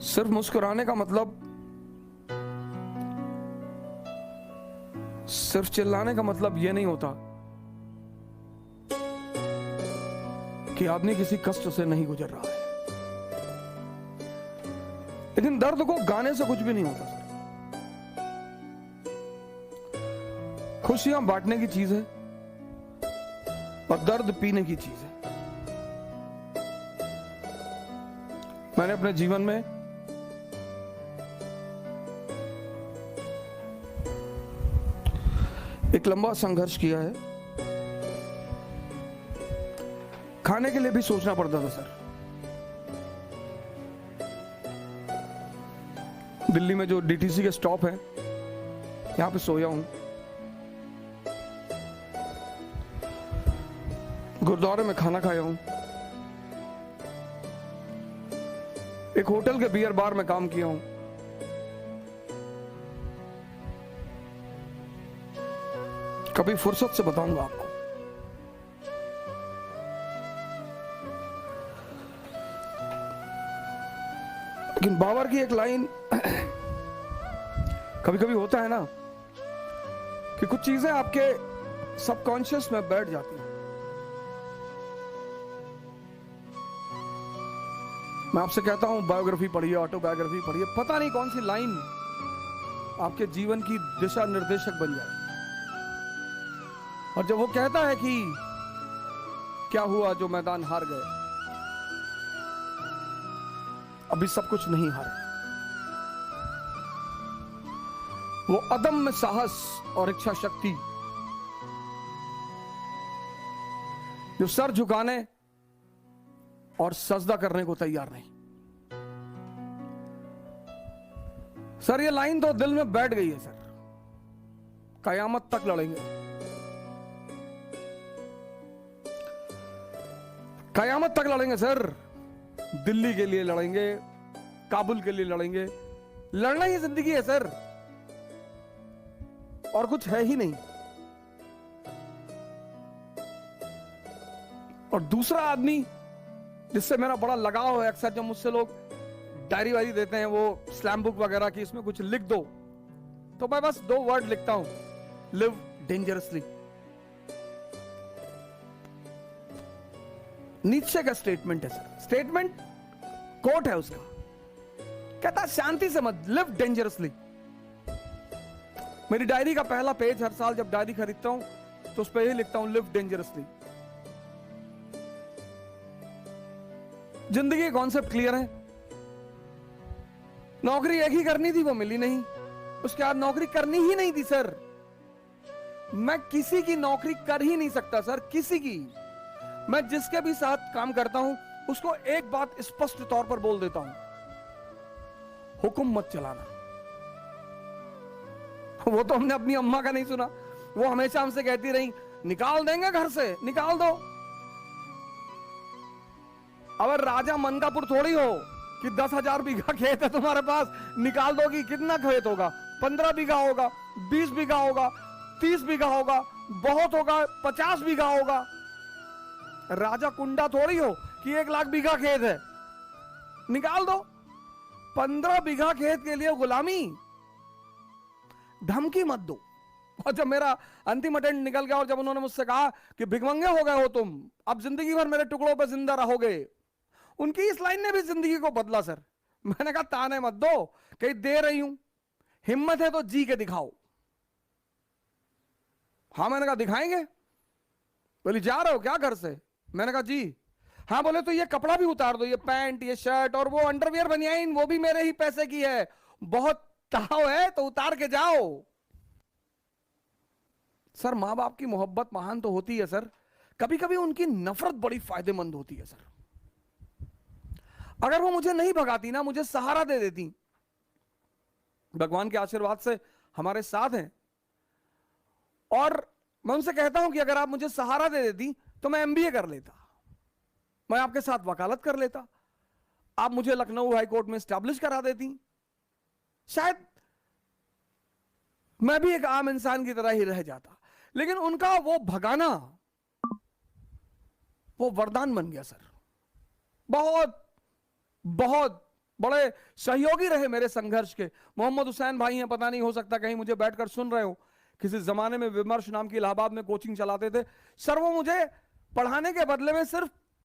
सिर्फ मुस्कुराने का मतलब, सिर्फ चिल्लाने का मतलब यह नहीं होता कि आदमी किसी कष्ट से नहीं गुजर रहा है। लेकिन दर्द को गाने से कुछ भी नहीं होता सर। खुशियां बांटने की चीज है और दर्द पीने की चीज है। मैंने अपने जीवन में एक लंबा संघर्ष किया है। खाने के लिए भी सोचना पड़ता था सर। दिल्ली में जो डीटीसी के स्टॉप है, यहां पे सोया हूं। गुरुद्वारे में खाना खाया हूं। एक होटल के बियर बार में काम किया हूं। कभी फुर्सत से बताऊंगा आपको। लेकिन बाबर की एक लाइन, कभी कभी होता है ना कि कुछ चीजें आपके सबकॉन्शियस में बैठ जाती हैं। मैं आपसे कहता हूं बायोग्राफी पढ़िए, ऑटोबायोग्राफी पढ़िए, पता नहीं कौन सी लाइन आपके जीवन की दिशा निर्देशक बन जाए। और जब वो कहता है कि क्या हुआ जो मैदान हार गए, अभी सब कुछ नहीं हारा। वो अदम्य साहस और इच्छा शक्ति जो सर झुकाने और सजदा करने को तैयार नहीं। सर ये लाइन तो दिल में बैठ गई है सर। कयामत तक लड़ेंगे, कयामत तक लड़ेंगे सर। दिल्ली के लिए लड़ेंगे, काबुल के लिए लड़ेंगे। लड़ना ही जिंदगी है सर, और कुछ है ही नहीं। और दूसरा आदमी जिससे मेरा बड़ा लगाव है, अक्सर जब मुझसे लोग डायरी वायरी देते हैं, वो स्लैम बुक वगैरह की, इसमें कुछ लिख दो, तो मैं बस 2 वर्ड लिखता हूं, लिव डेंजरसली। नीचे का स्टेटमेंट है सर, स्टेटमेंट कोट है उसका, कहता शांति से मत, लिव डेंजरसली। मेरी डायरी का पहला पेज, हर साल जब डायरी खरीदता हूं तो उस पर यही लिखता हूं, लिव डेंजरसली। जिंदगी कॉन्सेप्ट क्लियर है। नौकरी एक ही करनी थी, वो मिली नहीं। उसके बाद नौकरी करनी ही नहीं थी सर। मैं किसी की नौकरी कर ही नहीं सकता सर, किसी की। मैं जिसके भी साथ काम करता हूं उसको एक बात स्पष्ट तौर पर बोल देता हूं, हुक्म मत चलाना। वो तो हमने अपनी अम्मा का नहीं सुना। वो हमेशा हमसे कहती रही, निकाल देंगे घर से, निकाल दो। अगर राजा मनकापुर थोड़ी हो कि 10,000 बीघा खेत है तुम्हारे पास, निकाल दोगी। कितना खेत होगा? 15 बीघा होगा, 20 बीघा होगा, 30 बीघा होगा, बहुत होगा 50 बीघा होगा। राजा कुंडा थोड़ी हो कि 1 लाख बीघा खेत है, निकाल दो। 15 बीघा खेत के लिए गुलामी, धमकी मत दो। और जब मेरा अंतिम अटेंड निकल गया और जब उन्होंने मुझसे कहा कि भिखमंगे हो गए हो तुम, अब जिंदगी भर मेरे टुकड़ों पे जिंदा रहोगे, उनकी इस लाइन ने भी जिंदगी को बदला सर। मैंने कहा ताने मत दो, कहीं दे रही हूं, हिम्मत है तो जी के दिखाओ। हाँ, मैंने कहा दिखाएंगे। बोली जा रहे हो क्या घर से? मैंने कहा जी। हाँ, बोले तो ये कपड़ा भी उतार दो, ये पैंट, ये शर्ट और वो अंडरवियर बनियाइन, वो भी मेरे ही पैसे की है। बहुत ताव है तो उतार के जाओ। सर मां बाप की मोहब्बत महान तो होती है सर, कभी कभी उनकी नफरत बड़ी फायदेमंद होती है सर। अगर वो मुझे नहीं भगाती ना, मुझे सहारा दे देती, भगवान के आशीर्वाद से हमारे साथ हैं, और मैं उनसे कहता हूं कि अगर आप मुझे सहारा दे देती तो मैं एमबीए कर लेता, मैं आपके साथ वकालत कर लेता, आप मुझे लखनऊ हाई कोर्ट में स्टैब्लिश करा देती, शायद मैं भी एक आम इंसान की तरह ही रह जाता। लेकिन उनका वो भगाना, वो वरदान बन गया सर। बहुत बहुत बड़े सहयोगी रहे मेरे संघर्ष के। मोहम्मद हुसैन भाई हैं, पता नहीं हो सकता कहीं मुझे बैठकर सुन रहे हो, किसी जमाने में विमर्श नाम की इलाहाबाद में कोचिंग चलाते थे। सर वो मुझे पढ़ाने के बदले में सिर्फ